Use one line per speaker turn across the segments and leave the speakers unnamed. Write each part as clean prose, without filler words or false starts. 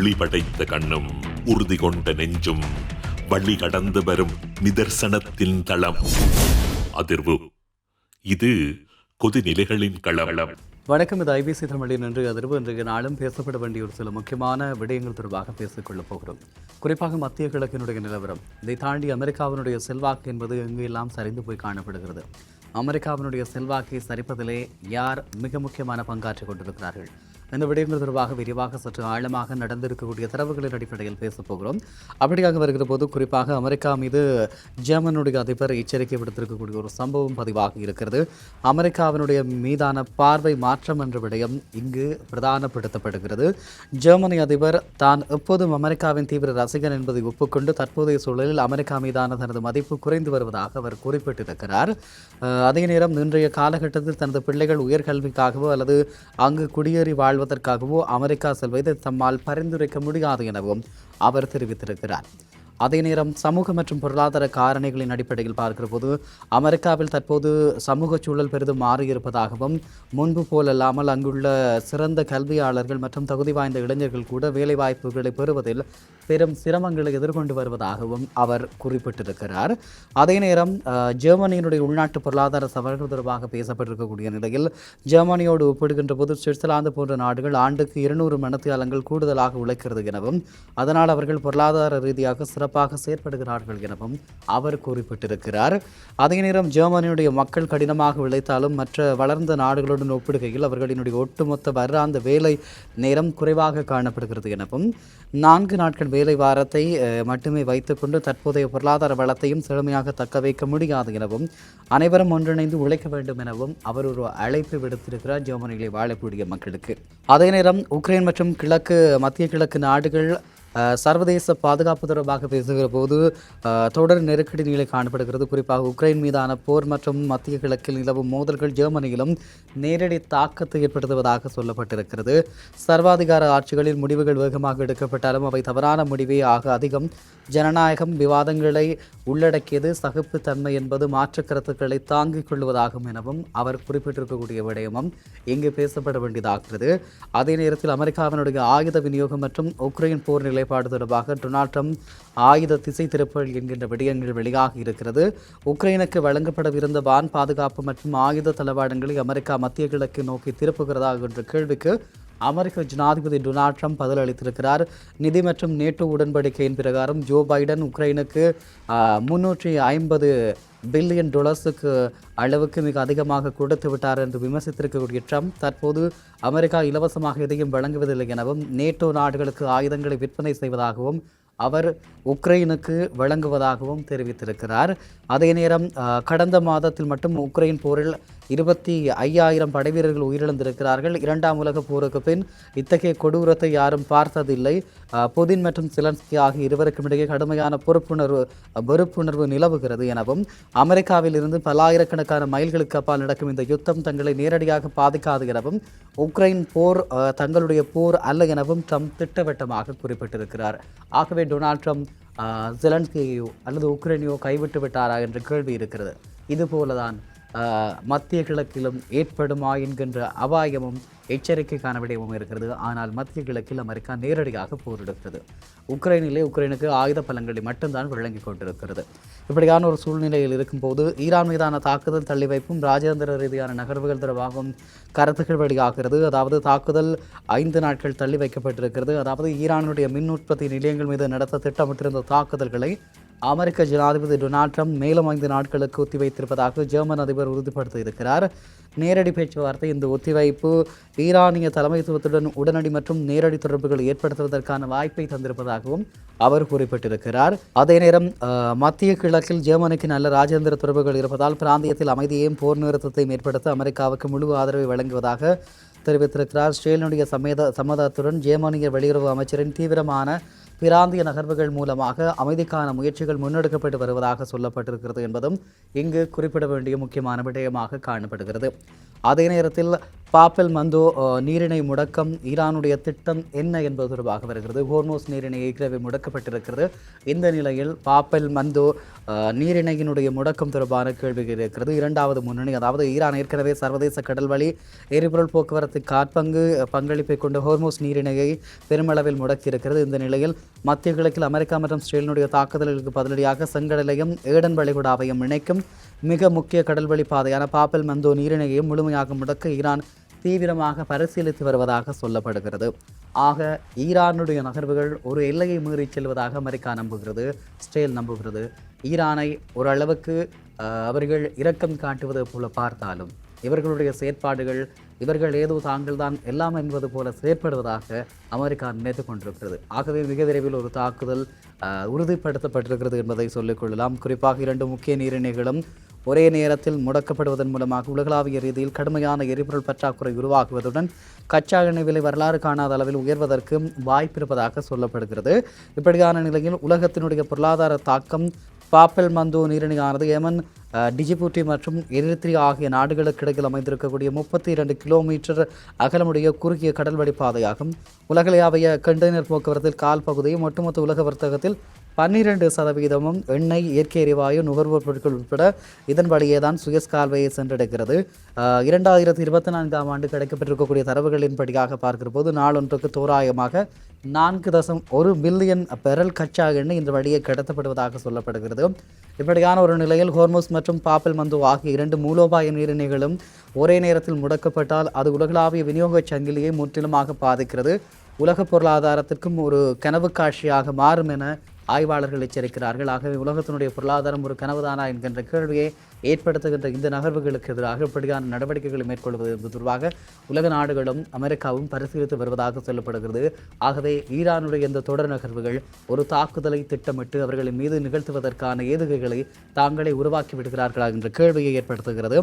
உளி படைத்த கண்ணும் உறுதி கொண்ட நெஞ்சும் வழி கடந்து வரும் நிதர்சனத்தின் தளம். அதிர்வு. இது கொதிநிலைகளின் களம்.
வணக்கம். இது ஐபிசி தமிழின் இன்று அதிர்வு. இன்றைய நாளும் பேசப்பட வேண்டிய ஒரு சில முக்கியமான விடயங்கள் தொடர்பாக பேசிக்கொள்ளப் போகிறோம். குறிப்பாக மத்திய கிழக்கினுடைய நிலவரம், இதை தாண்டி அமெரிக்காவினுடைய செல்வாக்கு என்பது எங்கு எல்லாம் சரிந்து போய் காணப்படுகிறது. அமெரிக்காவினுடைய செல்வாக்கை சரிப்பதிலே யார் மிக முக்கியமான பங்காற்றிக் கொண்டிருக்கிறார்கள்? இந்த விடயங்கள் தொடர்பாக விரிவாக சற்று ஆழமாக நடந்திருக்கக்கூடிய தரவுகளின் அடிப்படையில் பேசப் போகிறோம். அப்படியாக வருகிற போது குறிப்பாக அமெரிக்கா மீது ஜெர்மனுடைய அதிபர் எச்சரிக்கை விடுத்திருக்கக்கூடிய ஒரு சம்பவம் பதிவாகி இருக்கிறது. அமெரிக்காவினுடைய மீதான பார்வை மாற்றம் என்ற விடயம் இங்கு பிரதானப்படுத்தப்படுகிறது. ஜெர்மனி அதிபர் தான் எப்போதும் அமெரிக்காவின் தீவிர ரசிகன் என்பதை ஒப்புக்கொண்டு தற்போதைய சூழலில் அமெரிக்கா மீதான தனது மதிப்பு குறைந்து வருவதாக அவர் குறிப்பிட்டிருக்கிறார். அதே நேரம் இன்றைய காலகட்டத்தில் தனது பிள்ளைகள் உயர்கல்விக்காகவோ அல்லது அங்கு குடியேறி வாழ்வதற்காகவோ அமெரிக்கா செல்வதை தம்மால் பரிந்துரைக்க முடியாது எனவும் அவர் தெரிவித்திருக்கிறார். அதே நேரம் சமூக மற்றும் பொருளாதார காரணிகளின் அடிப்படையில் பார்க்கிற போது அமெரிக்காவில் தற்போது சமூக சூழல் பெரிதும் மாறியிருப்பதாகவும் முன்பு போலல்லாமல் அங்குள்ள சிறந்த கல்வியாளர்கள் மற்றும் தகுதி வாய்ந்த இளைஞர்கள் கூட வேலைவாய்ப்புகளை பெறுவதில் பெரும் சிரமங்களை எதிர்கொண்டு வருவதாகவும் அவர் குறிப்பிட்டிருக்கிறார். அதே நேரம் ஜெர்மனியினுடைய உள்நாட்டு பொருளாதார சவால்கள் தொடர்பாக பேசப்பட்டிருக்கக்கூடிய நிலையில் ஜெர்மனியோடு ஒப்பிடுகின்ற போது சுவிட்சர்லாந்து போன்ற நாடுகள் ஆண்டுக்கு 200 மணித்தியாலங்கள் கூடுதலாக உழைக்கிறது எனவும் அதனால் அவர்கள் பொருளாதார ரீதியாக சிறப்பாக செயற்படுகிறார்கள் எனவும் அவர் குறிப்பிட்டிருக்கிறார். அதே நேரம் ஜெர்மனியுடைய மக்கள் கடினமாக உழைத்தாலும் மற்ற வளர்ந்த நாடுகளுடன் ஒப்பிடுகையில் அவர்களினுடைய ஒட்டுமொத்த வருடாந்த வேலை நேரம் குறைவாக காணப்படுகிறது எனவும் 4 நாட்கள் வேலை வாரத்தை மட்டுமே வைத்துக்கொண்டு தற்போதைய பொருளாதார வளத்தையும் செழுமையாக தக்க வைக்க முடியாது எனவும் அனைவரும் ஒன்றிணைந்து உழைக்க வேண்டும் எனவும் அவர் ஒரு அழைப்பு விடுத்திருக்கிறார் ஜெர்மனியிலே வாழக்கூடிய மக்களுக்கு. அதே நேரம் உக்ரைன் மற்றும் மத்திய கிழக்கு நாடுகள் சர்வதேச பாதுகாப்பு தொடர்பாக பேசுகிற போது தொடர் நெருக்கடி நிலை காணப்படுகிறது. குறிப்பாக உக்ரைன் மீதான போர் மற்றும் மத்திய கிழக்கில் நிலவும் மோதல்கள் ஜெர்மனியிலும் நேரடி தாக்கத்தை ஏற்படுத்துவதாக சொல்லப்பட்டிருக்கிறது. சர்வாதிகார ஆட்சிகளில் முடிவுகள் வேகமாக எடுக்கப்பட்டாலும் அவை தவறான முடிவே ஆக அதிகம் ஜனநாயகம் விவாதங்களை உள்ளடக்கியது, சகிப்புத்தன்மை என்பது மாற்று கருத்துக்களை தாங்கிக் கொள்வதாகும் எனவும் அவர் குறிப்பிட்டிருக்கக்கூடிய விடயமும் இங்கு பேசப்பட வேண்டியதாகிறது. அதே நேரத்தில் அமெரிக்காவினுடைய ஆயுத விநியோகம் மற்றும் உக்ரைன் போர் நிலைப்பாடு தொடர்பாக டொனால்ட் ட்ரம்ப் ஆயுத திசை திருப்பல் என்கின்ற விடயங்கள் வெளியாகி இருக்கிறது. உக்ரைனுக்கு வழங்கப்படவிருந்த வான் பாதுகாப்பு மற்றும் ஆயுத தளவாடங்களை அமெரிக்கா மத்திய கிழக்கு நோக்கி திருப்புகிறதா என்ற கேள்விக்கு அமெரிக்க ஜனாதிபதி டொனால்ட் ட்ரம்ப் பதில் அளித்திருக்கிறார். நிதி மற்றும் நேட்டோ உடன்படிக்கையின் பிரகாரம் ஜோ பைடன் உக்ரைனுக்கு $350 பில்லியன் அளவுக்கு மிக அதிகமாக கொடுத்து விட்டார் என்று விமர்சித்திருக்கக்கூடிய ட்ரம்ப் தற்போது அமெரிக்கா இலவசமாக எதையும் வழங்குவதில்லை எனவும் நேட்டோ நாடுகளுக்கு ஆயுதங்களை விற்பனை செய்வதாகவும் அவர் உக்ரைனுக்கு வழங்குவதாகவும் தெரிவித்திருக்கிறார். அதே நேரம் கடந்த மாதத்தில் மட்டும் உக்ரைன் போரில் 25,000 படைவீரர்கள் உயிரிழந்திருக்கிறார்கள். 2ஆம் உலக போருக்கு பின் இத்தகைய கொடூரத்தை யாரும் பார்த்ததில்லை. புதின் மற்றும் செலன்ஸ்கி ஆகிய இருவருக்கும் இடையே கடுமையான வெறுப்புணர்வு நிலவுகிறது எனவும் அமெரிக்காவில் இருந்து பல்லாயிரக்கணக்கான மைல்களுக்கு அப்பால் நடக்கும் இந்த யுத்தம் தங்களை நேரடியாக பாதிக்காது எனவும் உக்ரைன் போர் தங்களுடைய போர் அல்ல எனவும் ட்ரம்ப் திட்டவட்டமாக குறிப்பிட்டிருக்கிறார். ஆகவே டொனால்ட் ட்ரம்ப் செலன்ஸ்கியோ அல்லது உக்ரைனையோ கைவிட்டு விட்டாரா என்ற கேள்வி இருக்கிறது. இதுபோலதான் மத்திய கிழக்கிலும் ஏற்படுமா என்கின்ற அபாயமும் எச்சரிக்கைக்கான விடயமும் இருக்கிறது. ஆனால் மத்திய கிழக்கில் அமெரிக்கா நேரடியாக போரிடுகிறது. உக்ரைனுக்கு ஆயுத பலங்களை மட்டும்தான் வழங்கி கொண்டிருக்கிறது. இப்படியான ஒரு சூழ்நிலையில் இருக்கும்போது ஈரான் மீதான தாக்குதல் தள்ளி வைப்பும் ராஜேந்திர ரீதியான நகர்வுகள் தொடர்பாகவும் கருத்துக்கள் வெளியாகிறது. அதாவது தாக்குதல் 5 நாட்கள் தள்ளி வைக்கப்பட்டிருக்கிறது. அதாவது ஈரானுடைய மின் உற்பத்தி நிலையங்கள் மீது நடத்த திட்டமிட்டிருந்த தாக்குதல்களை அமெரிக்க ஜனாதிபதி டொனால்ட் ட்ரம்ப் மேலும் 5 நாட்களுக்கு ஒத்திவைத்திருப்பதாக ஜெர்மன் அதிபர் உறுதிப்படுத்தியிருக்கிறார். நேரடி பேச்சுவார்த்தை இந்த ஒத்திவைப்பு ஈரானிய தலைமைத்துவத்துடன் உடனடி மற்றும் நேரடி தொடர்புகளை ஏற்படுத்துவதற்கான வாய்ப்பை தந்திருப்பதாகவும் அவர் குறிப்பிட்டிருக்கிறார். அதே நேரம் மத்திய கிழக்கில் ஜெர்மனிக்கு நல்ல ராஜேந்திர தொடர்புகள் இருப்பதால் பிராந்தியத்தில் அமைதியையும் போர் நிறுத்தத்தையும் ஏற்படுத்த அமெரிக்காவுக்கு முழு ஆதரவை வழங்குவதாக தெரிவித்திருக்கிறார். இஸ்ரேலினுடைய சம்மதத்துடன் ஜெர்மனிய வெளியுறவு அமைச்சரின் தீவிரமான பிராந்திய நகர்வுகள் மூலமாக அமைதிக்கான முயற்சிகள் முன்னெடுக்கப்பட்டு வருவதாக சொல்லப்பட்டிருக்கிறது என்பதும் இங்கு குறிப்பிட வேண்டிய முக்கியமான விடயமாக காணப்படுகிறது. அதே நேரத்தில் பாப்பெல் மந்தோ நீரிணை முடக்கம் ஈரானுடைய திட்டம் என்ன என்பது தொடர்பாக வருகிறது. ஹோர்மோஸ் நீரிணை ஏற்கனவே முடக்கப்பட்டிருக்கிறது. இந்த நிலையில் பாப்பெல் மந்தோ நீரிணையினுடைய முடக்கம் தொடர்பான கேள்விகள் இருக்கிறது. இரண்டாவது முன்னணி, அதாவது ஈரான் ஏற்கனவே சர்வதேச கடல்வழி எரிபொருள் போக்குவரத்து பங்களிப்பை கொண்ட ஹோர்மோஸ் நீரிணையை பெருமளவில் முடக்கியிருக்கிறது. இந்த நிலையில் மத்திய கிழக்கில் அமெரிக்கா மற்றும் இஸ்ரேலினுடைய தாக்குதல்களுக்கு பதிலடியாக செங்கடலையும் ஏடன் வளைகுடாவையும் இணைக்கும் மிக முக்கிய கடல்வழி பாதையான பாப்பெல் மந்தோ நீரிணையையும் முழுமையாக முடக்க ஈரான் தீவிரமாக பரிசீலித்து வருவதாக சொல்லப்படுகிறது. ஆக ஈரானுடைய நகர்வுகள் ஒரு எல்லையை மீறி செல்வதாக அமெரிக்கா நம்புகிறது, இஸ்ரேல் நம்புகிறது. ஈரானை ஓரளவுக்கு அவர்கள் இரக்கம் காட்டுவது போல பார்த்தாலும் இவர்களுடைய செயற்பாடுகள் இவர்கள் ஏதோ தாங்கள் தான் எல்லாம் என்பது போல செயற்படுவதாக அமெரிக்கா நினைத்து கொண்டிருக்கிறது. ஆகவே மிக விரைவில் ஒரு தாக்குதல் உறுதிப்படுத்தப்பட்டிருக்கிறது என்பதை சொல்லிக்கொள்ளலாம். குறிப்பாக 2 முக்கிய நீரிணைகளும் ஒரே நேரத்தில் முடக்கப்படுவதன் மூலமாக உலகளாவிய ரீதியில் கடுமையான எரிபொருள் பற்றாக்குறை உருவாகுவதுடன் கச்சா எண்ணெய் விலை வரலாறு காணாத அளவில் உயர்வதற்கு வாய்ப்பிருப்பதாக சொல்லப்படுகிறது. இப்படியான நிலையில் உலகத்தினுடைய பொருளாதார தாக்கம் பாப்பெல் மந்தோ நீரிணையானது ஏமன், டிஜிபூட்டி மற்றும் எரித்ரியா ஆகிய நாடுகளுக்கு இடையில் அமைந்திருக்கக்கூடிய 32 கிலோமீட்டர் அகலமுடைய குறுகிய கடல்வழி பாதையாகும். உலகளாவிய கண்டெய்னர் போக்குவரத்தில் கால் பகுதியும் ஒட்டுமொத்த உலக வர்த்தகத்தில் 12% எண்ணெய், இயற்கை எரிவாயு, நுகர்வோர் பொருட்கள் உட்பட இதன் வழியே தான் சுயஸ் கால்வாயை சென்றடைகிறது. 2024ஆம் ஆண்டு கிடைக்கப்பட்டிருக்கக்கூடிய தரவுகளின்படியாக பார்க்கிற போது நாளொன்றுக்கு தோராயமாக 4.1 பில்லியன் பெரல் கச்சா எண்ணெய் இந்த வழியே கடத்தப்படுவதாக சொல்லப்படுகிறது. இப்படியான ஒரு நிலையில் ஹோர்மோஸ் மற்றும் பாப்பெல் மந்தோ ஆகிய 2 மூலோபாய நீரிணைகளும் ஒரே நேரத்தில் முடக்கப்பட்டால் அது உலகளாவிய விநியோக சங்கிலியை முற்றிலுமாக பாதிக்கிறது, உலக பொருளாதாரத்திற்கும் ஒரு கனவு காட்சியாக மாறும் என ஆய்வாளர்கள் எச்சரிக்கிறார்கள். ஆகவே உலகத்தினுடைய பொருளாதாரம் ஒரு கனவுதானா என்கின்ற கேள்வியை ஏற்படுத்துகின்ற இந்த நகர்வுகளுக்கு எதிராக இப்படியான நடவடிக்கைகளை மேற்கொள்வது என்பது தொடர்பாக உலக நாடுகளும் அமெரிக்காவும் பரிசீலித்து வருவதாக சொல்லப்படுகிறது. ஆகவே ஈரானுடைய இந்த தொடர் நகர்வுகள் ஒரு தாக்குதலை திட்டமிட்டு அவர்களின் மீது நிகழ்த்துவதற்கான ஏதுகைகளை தாங்களே உருவாக்கி விடுகிறார்களா என்ற கேள்வியை ஏற்படுத்துகிறது.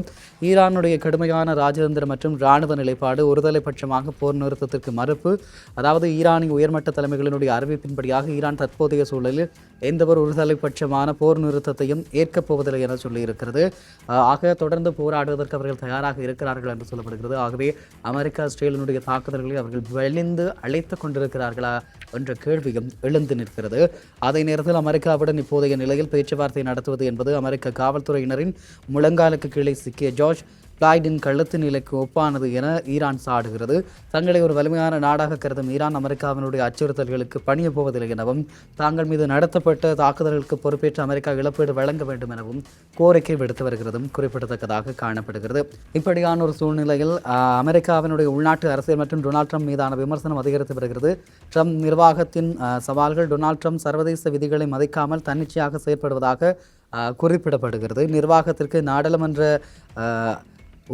ஈரானுடைய கடுமையான ராஜதந்திர மற்றும் இராணுவ நிலைப்பாடு, ஒருதலைபட்சமாக போர் நிறுத்தத்திற்கு மறுப்பு, அதாவது ஈரானின் உயர்மட்ட தலைமைகளினுடைய அறிவிப்பின்படியாக ஈரான் தற்போதைய சூழலில் எந்தவொரு ஒருதலைபட்சமான போர் நிறுத்தத்தையும் ஏற்கப் போவதில்லை என சொல்லியிருக்கிறது. ஆக தொடர்ந்து போராடுவதற்கு அவர்கள் தயாராக இருக்கிறார்கள் என்று சொல்லப்படுகிறது. ஆகவே அமெரிக்கா, இஸ்ரேலினுடைய தாக்குதல்களை அவர்கள் வெளிந்து அழைத்து கொண்டிருக்கிறார்களா என்ற கேள்வியும் எழுந்து நிற்கிறது. அதே நேரத்தில் அமெரிக்காவுடன் இப்போதைய நிலையில் பேச்சுவார்த்தை நடத்துவது என்பது அமெரிக்க காவல்துறையினரின் முழங்காலுக்கு கீழே சிக்கிய ஜார்ஜ் பிளாய்டின் கழுத்து நிலைக்கு ஒப்பானது என ஈரான் சாடுகிறது. தங்களை ஒரு வலிமையான நாடாக கருதும் ஈரான் அமெரிக்காவினுடைய அச்சுறுத்தல்களுக்கு பணிய போவதில்லை எனவும் தாங்கள் மீது நடத்தப்பட்ட தாக்குதல்களுக்கு பொறுப்பேற்று அமெரிக்கா இழப்பீடு வழங்க வேண்டும் எனவும் கோரிக்கை விடுத்து வருகிறதும் குறிப்பிடத்தக்கதாக காணப்படுகிறது. இப்படியான ஒரு சூழ்நிலையில் அமெரிக்காவினுடைய உள்நாட்டு அரசியல் மற்றும் டொனால்ட் ட்ரம்ப் மீதான விமர்சனம் அதிகரித்து வருகிறது. ட்ரம்ப் நிர்வாகத்தின் சவால்கள், டொனால்ட் ட்ரம்ப் சர்வதேச விதிகளை மதிக்காமல் தன்னிச்சையாக செயற்படுவதாக குறிப்பிடப்படுகிறது. நிர்வாகத்திற்கு நாடாளுமன்ற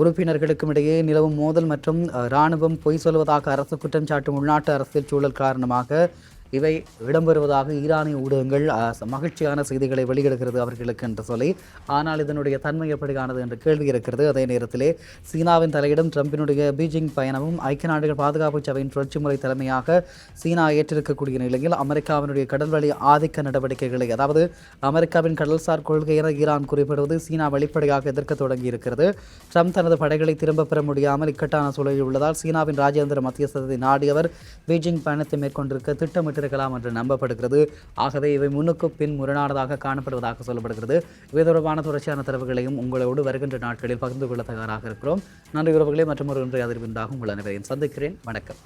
உறுப்பினர்களுக்கும் இடையே நிலவும் மோதல் மற்றும் இராணுவம் பொய் சொல்வதாக அரசு குற்றம் சாட்டும் உள்நாட்டு அரசியல் சூழல் காரணமாக இவை இடம்பெறுவதாக ஈரானிய ஊடகங்கள் மகிழ்ச்சியான செய்திகளை வெளியிடுகிறது அவர்களுக்கு என்று சொல்லி. ஆனால் இதனுடைய தன்மை எப்படியானது என்ற கேள்வி இருக்கிறது. அதே நேரத்திலே சீனாவின் தலையிடும் ட்ரம்பினுடைய பீஜிங் பயணமும் ஐக்கிய நாடுகள் பாதுகாப்பு சபையின் சுழற்சி முறை தலைமையாக சீனா ஏற்றிருக்கக்கூடிய நிலையில் அமெரிக்காவினுடைய கடல்வழி ஆதிக்க நடவடிக்கைகளை, அதாவது அமெரிக்காவின் கடல்சார் கொள்கை என ஈரான் குறிப்பிடுவது சீனா வெளிப்படையாக எதிர்க்க தொடங்கி இருக்கிறது. ட்ரம்ப் தனது படைகளை திரும்ப பெற முடியாமல் இக்கட்டான சூழலில் உள்ளதால் சீனாவின் ராஜேந்திர மத்தியஸ்தத்தை நாடியவர் பீஜிங் பயணத்தை மேற்கொண்டிருக்க திட்டமிட்டு இருக்கலாம் என்று நம்பப்படுகிறது. ஆகவே இவை முன்னுக்கு பின் முரணானதாக காணப்படுவதாக சொல்லப்படுகிறது. இவை தொடர்பான தொடர்ச்சியான தரவுகளையும் உங்களோடு வருகின்ற நாட்களில் பகிர்ந்து கொள்ள தயாராக இருக்கிறோம். நன்றி உறவுகளே. மற்றும் ஒரு இன்றைய அதிர்வின்றாக உங்கள் அனைவரையும் சந்திக்கிறேன். வணக்கம்.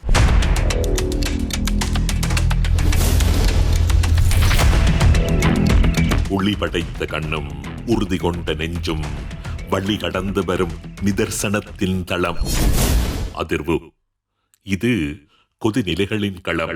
ஒளி படைத்த கண்ணும் உறுதி கொண்ட நெஞ்சும் வழி கடந்து வரும் நிதர்சனத்தின் தளம். அதிர்வு. இது கொதிநிலைகளின் களம்.